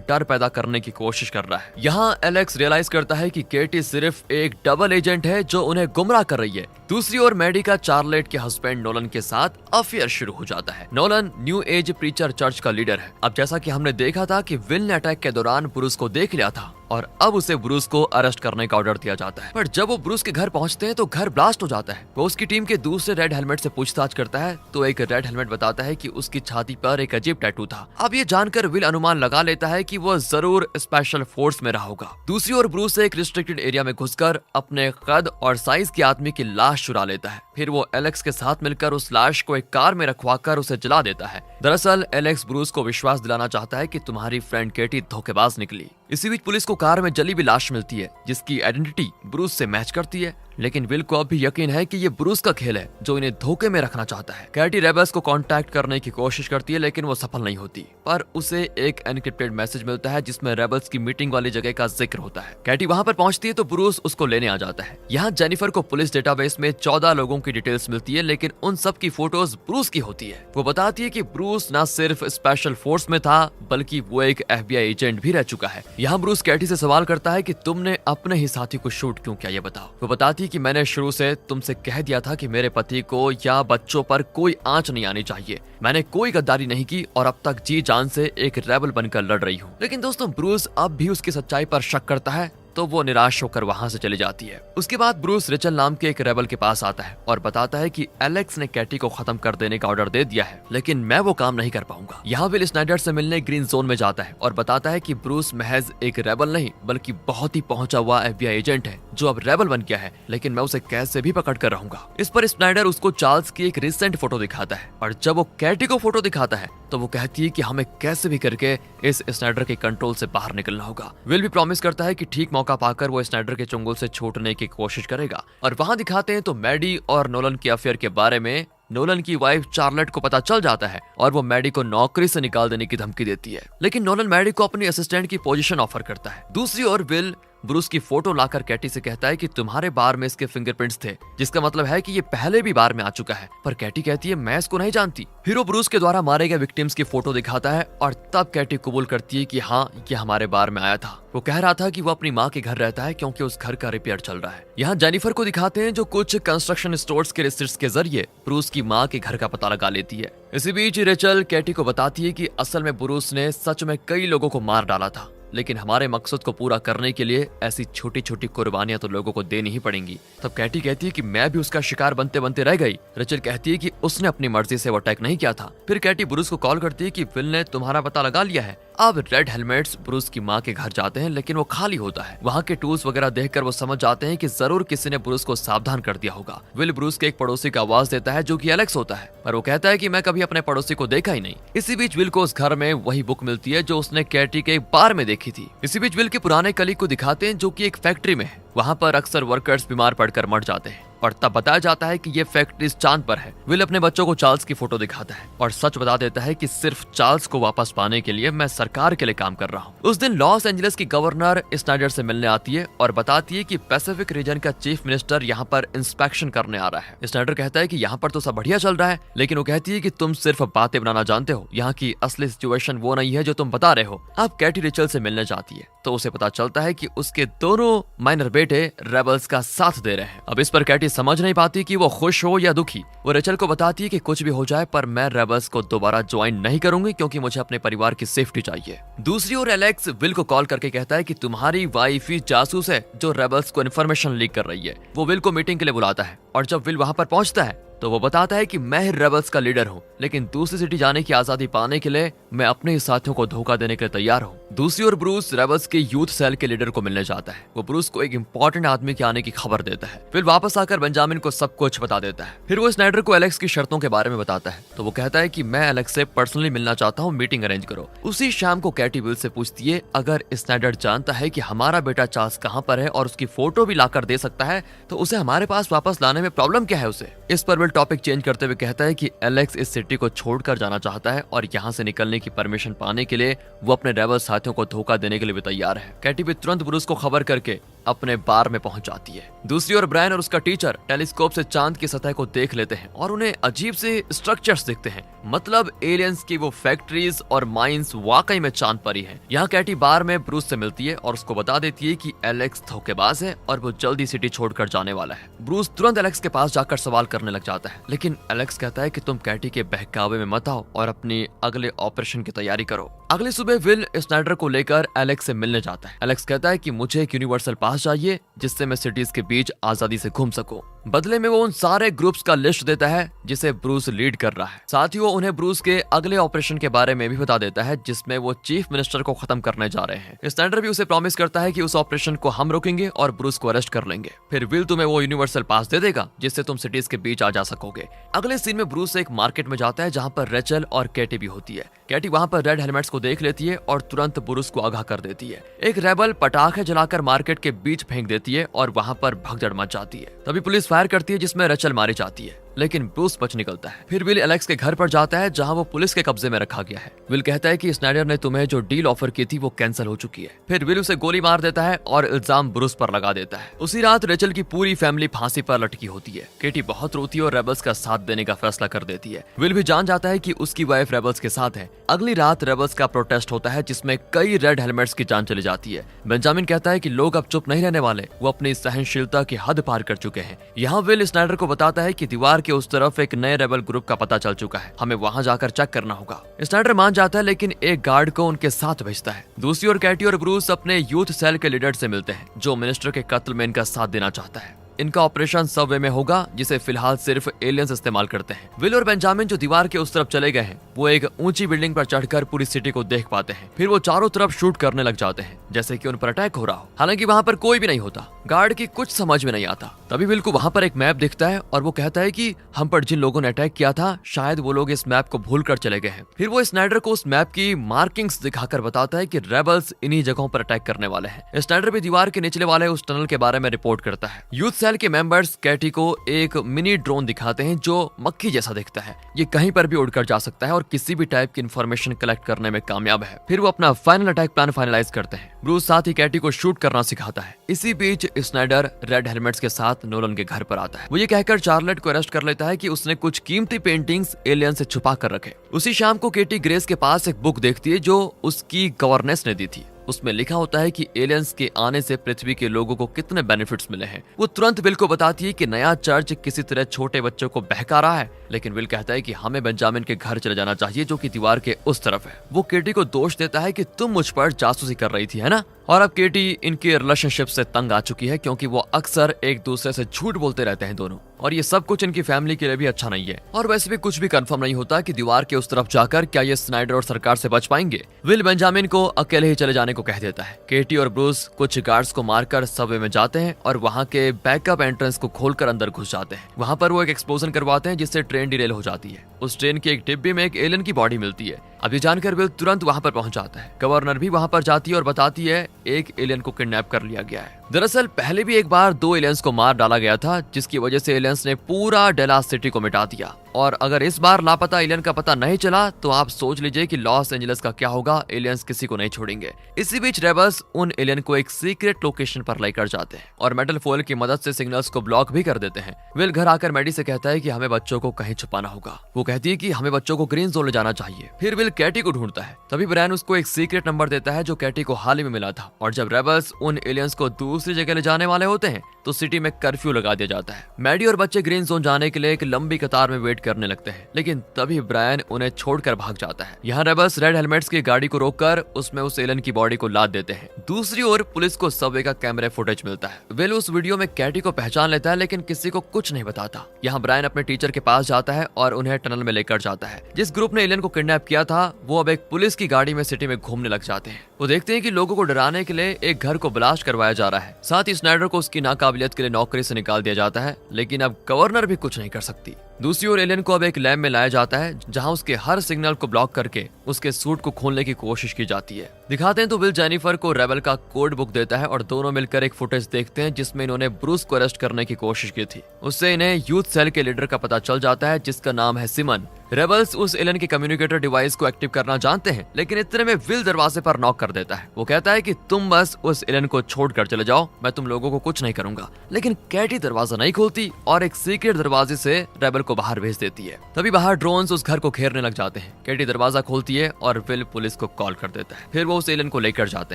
डर पैदा करने की कोशिश कर रहा है। यहाँ एलेक्स रियलाइज करता है कि केटी सिर्फ एक डबल एजेंट है जो उन्हें गुमराह कर रही है। दूसरी ओर मैडी का चार्लेट के हस्बैंड नोलन के साथ अफेयर शुरू हो जाता है। Nolan new age preacher church का लीडर है। अब जैसा कि हमने देखा था कि विल ने अटैक के दौरान ब्रूस को देख लिया था और अब उसे ब्रूस को अरेस्ट करने का ऑर्डर दिया जाता है। पर जब वो ब्रूस के घर पहुंचते हैं तो घर ब्लास्ट हो जाता है। वो उसकी टीम के दूसरे रेड हेलमेट से पूछताछ करता है तो एक रेड हेलमेट बताता है कि उसकी छाती पर एक अजीब टैटू था। अब ये जानकर विल अनुमान लगा लेता है कि वो जरूर स्पेशल फोर्स में रहा होगा। दूसरी ओर ब्रूस एक रिस्ट्रिक्टेड एरिया में घुसकर अपने कद और साइज के आदमी की लाश चुरा लेता है। फिर वो एलेक्स के साथ मिलकर उस लाश को एक कार में रखवाकर उसे जला देता है। दरअसल एलेक्स ब्रूस को विश्वास दिलाना चाहता है कि तुम्हारी फ्रेंड केटी धोखेबाज निकली। इसी बीच पुलिस को कार में जली हुई लाश मिलती है जिसकी आइडेंटिटी ब्रूस से मैच करती है, लेकिन विल को अब भी यकीन है कि ये ब्रूस का खेल है जो इन्हें धोखे में रखना चाहता है। कैटी रेबल्स को कांटेक्ट करने की कोशिश करती है लेकिन वो सफल नहीं होती। पर उसे एक एनक्रिप्टेड मैसेज मिलता है जिसमें रेबल्स की मीटिंग वाली जगह का जिक्र होता है। कैटी वहां पर पहुंचती है तो ब्रूस उसको लेने आ जाता है। यहाँ जेनिफर को पुलिस डेटाबेस में 14 लोगों की डिटेल्स मिलती है लेकिन उन सब की फोटोज ब्रूस की होती है। वो बताती है कि ब्रूस न सिर्फ स्पेशल फोर्स में था बल्कि वो एक FBI एजेंट भी रह चुका है। यहाँ ब्रूस कैटी से सवाल करता है कि तुमने अपने ही साथी को शूट क्यों किया, ये बताओ। वो बताती है कि मैंने शुरू से तुमसे कह दिया था कि मेरे पति को या बच्चों पर कोई आंच नहीं आनी चाहिए। मैंने कोई गद्दारी नहीं की और अब तक जी जान से एक रेबल बनकर लड़ रही हूँ। लेकिन दोस्तों ब्रूस अब भी उसकी सच्चाई पर शक करता है तो वो निराश होकर वहां से चली जाती है। उसके बाद ब्रूस रिचल नाम के एक रेबल के पास आता है और बताता है कि एलेक्स ने कैटी को खत्म कर देने का ऑर्डर दे दिया है लेकिन मैं वो काम नहीं कर पाऊंगा। यहाँ विल स्नाइडर से मिलने ग्रीन जोन में जाता है और बताता है कि ब्रूस महज एक रेबल नहीं बल्कि बहुत ही पहुंचा हुआ FBI एजेंट है जो अब रेबल बन गया है, लेकिन मैं उसे कैसे भी पकड़ कर रहूंगा। इस पर स्नाइडर उसको चार्ल्स की एक रिसेंट फोटो दिखाता है और जब वो कैटी को फोटो दिखाता है तो वो कहती है कि हमें कैसे भी करके इस स्नाइडर के कंट्रोल से बाहर निकलना होगा। विल भी प्रॉमिस करता है कि ठीक मौका पाकर वो स्नाइडर के चुंगल से छूटने की कोशिश करेगा। और वहां दिखाते हैं तो मैडी और नोलन के अफेयर के बारे में नोलन की वाइफ चार्लेट को पता चल जाता है और वो मैडी को नौकरी से निकाल देने की धमकी देती है, लेकिन नोलन मैडी को अपनी असिस्टेंट की पोजीशन ऑफर करता है। दूसरी ओर विल ब्रूस की फोटो लाकर कैटी से कहता है कि तुम्हारे बार में इसके फिंगरप्रिंट्स थे, जिसका मतलब है कि ये पहले भी बार में आ चुका है। पर कैटी कहती है मैं इसको नहीं जानती। हीरो ब्रूस के द्वारा मारे गए विक्टिम्स की फोटो दिखाता है और तब कैटी कबूल करती है कि हाँ ये हमारे बार में आया था। वो कह रहा था कि वो अपनी माँ के घर रहता है क्योंकि उस घर का रिपेयर चल रहा है। यहाँ जेनिफर को दिखाते हैं जो कुछ कंस्ट्रक्शन स्टोर्स के रिसर्च के जरिए ब्रूस की माँ के घर का पता लगा लेती है। इसी बीच रेचल कैटी को बताती है कि असल में ब्रूस ने सच में कई लोगों को मार डाला था, लेकिन हमारे मकसद को पूरा करने के लिए ऐसी छोटी छोटी कुर्बानियां तो लोगों को देनी ही पड़ेंगी। तब कैटी कहती है कि मैं भी उसका शिकार बनते बनते रह गई। रेचल कहती है कि उसने अपनी मर्जी से वो अटैक नहीं किया था। फिर कैटी ब्रूस को कॉल करती है कि विल ने तुम्हारा पता लगा लिया है। अब रेड हेलमेट्स ब्रूस की माँ के घर जाते हैं लेकिन वो खाली होता है। वहाँ के टूल्स वगैरह देखकर वो समझ जाते हैं कि जरूर किसी ने ब्रूस को सावधान कर दिया होगा। विल ब्रूस के एक पड़ोसी का आवाज देता है जो कि एलेक्स होता है, पर वो कहता है कि मैं कभी अपने पड़ोसी को देखा ही नहीं। इसी बीच विल को उस घर में वही बुक मिलती है जो उसने कैटी के बार में देखी थी। इसी बीच विल के पुराने कलीग को दिखाते हैं जो कि एक फैक्ट्री में है। वहाँ पर अक्सर वर्कर्स बीमार पड़कर मर जाते हैं और तब बताया जाता है कि ये फैक्ट्री चांद पर है। विल अपने बच्चों को चार्ल्स की फोटो दिखाता है और सच बता देता है कि सिर्फ चार्ल्स को वापस पाने के लिए मैं सरकार के लिए काम कर रहा हूँ। उस दिन लॉस एंजलिस की गवर्नर स्नाइडर से मिलने आती है और बताती है कि पैसिफिक रीजन का चीफ मिनिस्टर यहाँ पर इंस्पेक्शन करने आ रहा है। स्नाइडर कहता है कि यहाँ पर तो सब बढ़िया चल रहा है, लेकिन वो कहती है कि तुम सिर्फ बातें बनाना जानते हो, यहाँ की असली सिचुएशन वो नहीं है जो तुम बता रहे हो। अब कैटी रिचल से मिलने जाती है तो उसे पता चलता है कि उसके दोनों माइनर बेटे रेबल्स का साथ दे रहे हैं। अब इस पर कैटी समझ नहीं पाती कि वो खुश हो या दुखी। वो रेचल को बताती है कि कुछ भी हो जाए पर मैं रेबल्स को दोबारा ज्वाइन नहीं करूंगी क्योंकि मुझे अपने परिवार की सेफ्टी चाहिए। दूसरी ओर एलेक्स विल को कॉल करके कहता है कि तुम्हारी वाइफ ही जासूस है जो रेबल्स को इन्फॉर्मेशन लीक कर रही है। वो विल को मीटिंग के लिए बुलाता है और जब विल वहां पर पहुंचता है तो वो बताता है कि मैं ही रेबल्स का लीडर हूँ, लेकिन दूसरी सिटी जाने की आजादी पाने के लिए मैं अपने ही साथियों को धोखा देने के लिए तैयार हूँ। दूसरी ओर ब्रूस रेबल्स के यूथ सेल के लीडर को मिलने जाता है। वो ब्रूस को एक इंपॉर्टेंट आदमी के आने की खबर देता है। फिर वापस आकर बेंजामिन को सब कुछ बता देता है। फिर वो स्नाइडर को एलेक्स की शर्तों के बारे में बताता है तो वो कहता है कि मैं एलेक्स से पर्सनली मिलना चाहता हूँ, मीटिंग अरेंज करो। उसी शाम को कैटी विल से पूछती है अगर स्नाइडर जानता है कि हमारा बेटा चार्ल्स कहाँ पर है और उसकी फोटो भी लाकर दे सकता है तो उसे हमारे पास वापस लाने में प्रॉब्लम क्या है उसे। इस पर विल टॉपिक चेंज करते हुए कहता है कि एलेक्स इस सिटी को छोड़कर जाना चाहता है और यहाँ से निकलने की परमिशन पाने के लिए वो अपने रेबल साथियों को धोखा देने के लिए भी तैयार है। कैटी भी तुरंत ब्रूस को खबर करके अपने बार में पहुंच जाती है। दूसरी ओर ब्रायन और उसका टीचर टेलीस्कोप से चांद की सतह को देख लेते हैं और उन्हें अजीब से स्ट्रक्चर्स दिखते हैं। मतलब एलियंस की वो फैक्ट्रीज और माइंस वाकई में चांद पर ही है। यहाँ कैटी बार में ब्रूस से मिलती है और उसको बता देती है कि एलेक्स धोखेबाज है और वो जल्दी सिटी छोड़कर जाने वाला है। ब्रूस तुरंत एलेक्स के पास जाकर सवाल करने लग जाता है, लेकिन एलेक्स कहता है कि तुम कैटी के बहकावे में मत आओ और अपनी अगले ऑपरेशन की तैयारी करो। अगली सुबह विल स्नाइडर को लेकर एलेक्स से मिलने जाता है। एलेक्स कहता है कि मुझे एक यूनिवर्सल पास चाहिए जिससे मैं सिटीज के बीच आजादी से घूम सकूं। बदले में वो उन सारे ग्रुप्स का लिस्ट देता है जिसे ब्रूस लीड कर रहा है। साथ ही वो उन्हें ब्रूस के अगले ऑपरेशन के बारे में भी बता देता है जिसमें वो चीफ मिनिस्टर को खत्म करने जा रहे हैं। स्नाइडर भी उसे प्रॉमिस करता है कि उस ऑपरेशन को हम रोकेंगे और ब्रूस को अरेस्ट कर लेंगे। फिर विल तुम्हें वो यूनिवर्सल पास दे देगा जिससे तुम सिटीज के बीच आ जा सकोगे। अगले सीन में ब्रूस एक मार्केट में जाता है जहाँ पर रेचल और कैटी भी होती है। कैटी वहाँ पर रेड हेलमेट्स को देख लेती है और तुरंत ब्रूस को आगाह कर देती है। एक रेबल पटाखे जलाकर मार्केट के बीच फेंक देती है और वहाँ पर भगदड़ मच जाती है। तभी पुलिस फायर करती है जिसमें रेचल मारी जाती है, लेकिन ब्रूस बच निकलता है। फिर विल एलेक्स के घर पर जाता है जहां वो पुलिस के कब्जे में रखा गया है। विल कहता है कि स्नाइडर ने तुम्हें जो डील ऑफर की थी वो कैंसिल हो चुकी है। फिर विल उसे गोली मार देता है और इल्जाम ब्रूस पर लगा देता है। उसी रात रेचल की पूरी फैमिली फांसी पर लटकी होती है। केटी बहुत रोती है और रेबल्स का साथ देने का फैसला कर देती है। विल भी जान जाता है कि उसकी वाइफ रेबल्स के साथ है। अगली रात रेबल्स का प्रोटेस्ट होता है जिसमें कई रेड हेलमेट्स की जान चली जाती है। बेंजामिन कहता है कि लोग अब चुप नहीं रहने वाले, वो अपनी सहनशीलता की हद पार कर चुके हैं। यहाँ विल स्नाइडर को बताता है कि दीवार के उस तरफ एक नए रेबल ग्रुप का पता चल चुका है, हमें वहां जाकर चेक करना होगा। स्नाइडर मान जाता है लेकिन एक गार्ड को उनके साथ भेजता है। दूसरी ओर कैटी और ब्रूस अपने यूथ सेल के लीडर से मिलते हैं जो मिनिस्टर के कत्ल में इनका साथ देना चाहता है। इनका ऑपरेशन सबवे में होगा जिसे फिलहाल सिर्फ एलियंस इस्तेमाल करते हैं। विल और बेंजामिन जो दीवार के उस तरफ चले गए हैं वो एक ऊंची बिल्डिंग पर चढ़कर पूरी सिटी को देख पाते हैं। फिर वो चारों तरफ शूट करने लग जाते हैं जैसे कि उन पर अटैक हो रहा हो। हालांकि वहां पर कोई भी नहीं होता। गार्ड की कुछ समझ में नहीं आता। तभी विल को वहां पर एक मैप दिखता है और वो कहता है कि हम पर जिन लोगों ने अटैक किया था शायद वो लोग इस मैप को भूल कर चले गए हैं। फिर वो स्नाइडर को उस मैप की मार्किंग्स दिखाकर बताता है कि रेबल्स इन्हीं जगहों पर अटैक करने वाले हैं। स्नाइडर भी दीवार के निचले वाले उस टनल के बारे में रिपोर्ट करता है। यूथ सेल के मेंबर्स कैटी को एक मिनी ड्रोन दिखाते हैं जो मक्खी जैसा दिखता है। ये कहीं पर भी उड़कर जा सकता है और किसी भी टाइप की इंफॉर्मेशन कलेक्ट करने में कामयाब है। फिर वो अपना फाइनल अटैक प्लान फाइनलाइज करते हैं। ब्रूस साथ ही कैटी को शूट करना सिखाता है। इसी बीच स्नाइडर रेड हेलमेट्स के साथ नोलन के घर पर आता है। वो ये कहकर चार्लेट को अरेस्ट कर लेता है कि उसने कुछ कीमती पेंटिंग्स एलियन से छुपा कर रखे। उसी शाम को केटी ग्रेस के पास एक बुक देखती है जो उसकी गवर्नेंस ने दी थी। उसमें लिखा होता है कि एलियंस के आने से पृथ्वी के लोगों को कितने बेनिफिट्स मिले हैं। वो तुरंत विल को बताती है कि नया चर्च किसी तरह छोटे बच्चों को बहका रहा है, लेकिन विल कहता है कि हमें बेंजामिन के घर चले जाना चाहिए जो कि दीवार के उस तरफ है। वो केटी को दोष देता है कि तुम मुझ पर जासूसी कर रही थी, है ना? और अब केटी इनके रिलेशनशिप से तंग आ चुकी है क्योंकि वो अक्सर एक दूसरे से झूठ बोलते रहते हैं दोनों, और ये सब कुछ इनकी फैमिली के लिए भी अच्छा नहीं है। और वैसे भी कुछ भी कंफर्म नहीं होता कि दीवार के उस तरफ जाकर क्या ये स्नाइडर और सरकार से बच पाएंगे। विल बेंजामिन को अकेले ही चले जाने को कह देता है। केटी और ब्रूस कुछ गार्ड्स को मारकर सबवे में जाते हैं और वहां के बैकअप एंट्रेंस को खोलकर अंदर घुस जाते हैं। वहां पर वो एक एक्सप्लोजन करवाते हैं जिससे ट्रेन डिरेल हो जाती है। उस ट्रेन की एक डिब्बे में एक एलियन की बॉडी मिलती है। अभी जानकर विल तुरंत वहां पर पहुंच जाता है। गवर्नर भी वहां पर जाती है और बताती है एक एलियन को किडनैप कर लिया गया है। दरअसल पहले भी एक बार 2 एलियंस को मार डाला गया था जिसकी वजह से एलियंस ने पूरा डेलास सिटी को मिटा दिया। और अगर इस बार लापता एलियन का पता नहीं चला तो आप सोच लीजिए कि लॉस एंजलिस का क्या होगा। एलियंस किसी को नहीं छोड़ेंगे। इसी बीच रेबल्स उन एलियन को एक सीक्रेट लोकेशन पर लेकर जाते हैं और मेटल फॉयल की मदद से सिग्नल्स को ब्लॉक भी कर देते हैं। विल घर आकर मैडी से कहता है कि हमें बच्चों को कहीं छुपाना होगा। वो कहती है कि हमें बच्चों को ग्रीन जोन ले जाना चाहिए। फिर विल कैटी को ढूंढता है। तभी ब्रायन उसको एक सीक्रेट नंबर देता है जो कैटी को हाल ही में मिला था। और जब रेबल्स उन एलियंस को दूर दूसरी जगह ले जाने वाले होते हैं तो सिटी में कर्फ्यू लगा दिया जाता है। मैडी और बच्चे ग्रीन जोन जाने के लिए एक लंबी कतार में वेट करने लगते हैं, लेकिन तभी ब्रायन उन्हें छोड़कर भाग जाता है। यहाँ रेबल्स रेड हेलमेट्स की गाड़ी को रोककर उसमें उस एलियन की बॉडी को लाद देते हैं। दूसरी ओर पुलिस को सबवे का कैमरा फुटेज मिलता है। विल उस वीडियो में कैटी को पहचान लेता है, लेकिन किसी को कुछ नहीं बताता। यहाँ ब्रायन अपने टीचर के पास जाता है और उन्हें टनल में लेकर जाता है। जिस ग्रुप ने एलियन को किडनैप किया था वो अब एक पुलिस की गाड़ी में सिटी में घूमने लग जाते हैं। वो देखते हैं कि लोगों को डराने के लिए एक घर को ब्लास्ट करवाया जा रहा है। साथ ही स्नाइडर को उसकी नाकाबिलियत के लिए नौकरी से निकाल दिया जाता है, लेकिन अब गवर्नर भी कुछ नहीं कर सकती। दूसरी ओर एलियन को अब एक लैब में लाया जाता है जहां उसके हर सिग्नल को ब्लॉक करके उसके सूट को खोलने की कोशिश की जाती है। दिखाते हैं तो विल जेनिफर को रेबल का कोड बुक देता है और दोनों मिलकर एक फुटेज देखते हैं जिसमें इन्होंने ब्रूस को अरेस्ट करने की कोशिश की थी। उससे इन्हें यूथ सेल के लीडर का पता चल जाता है जिसका नाम है सिमन। रेबल्स उस एलियन के कम्युनिकेटर डिवाइस को एक्टिव करना जानते हैं, लेकिन इतने में विल दरवाजे पर नॉक कर देता है। वो कहता है कि तुम बस उस एलियन को छोड़कर चले जाओ, मैं तुम लोगों को कुछ नहीं करूंगा। लेकिन कैटी दरवाजा नहीं खोलती और एक सीक्रेट दरवाजे से रेबल को बाहर भेज देती है। तभी बाहर ड्रोन्स उस घर को घेरने लग जाते हैं। कैटी दरवाजा खोलती है और विल पुलिस को कॉल कर देता है। फिर वो उस एलियन को लेकर जाते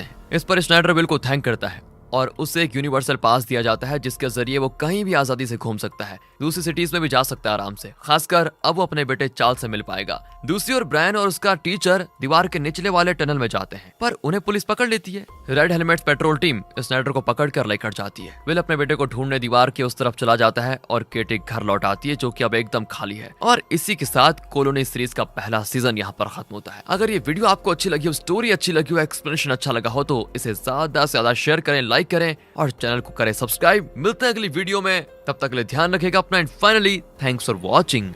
हैं। इस पर स्नाइडर विल को थैंक करता है और उसे एक यूनिवर्सल पास दिया जाता है जिसके जरिए वो कहीं भी आजादी से घूम सकता है, दूसरी सिटीज में भी जा सकता है आराम से। खासकर अब वो अपने बेटे चार्ल्स से मिल पाएगा। दूसरी ओर ब्रायन और उसका टीचर दीवार के निचले वाले टनल में जाते हैं, पर उन्हें पुलिस पकड़ लेती है। Red helmet petrol team Snyder को पकड़ कर लेकर जाती है। विल अपने बेटे को ढूंढने दीवार के उस तरफ चला जाता है और केटी घर लौट आती है जो कि अब एकदम खाली है। और इसी के साथ कॉलोनी सीरीज का पहला सीजन यहाँ पर खत्म होता है। अगर ये वीडियो आपको अच्छी लगी हो, स्टोरी अच्छी लगी हो, एक्सप्लेनेशन अच्छा लगा हो तो इसे ज्यादा से ज्यादा शेयर करें, लाइक करें और चैनल को करें सब्सक्राइब। मिलते हैं अगली वीडियो में, तब तक के लिए ध्यान रखिएगा अपना and finally thanks for watching.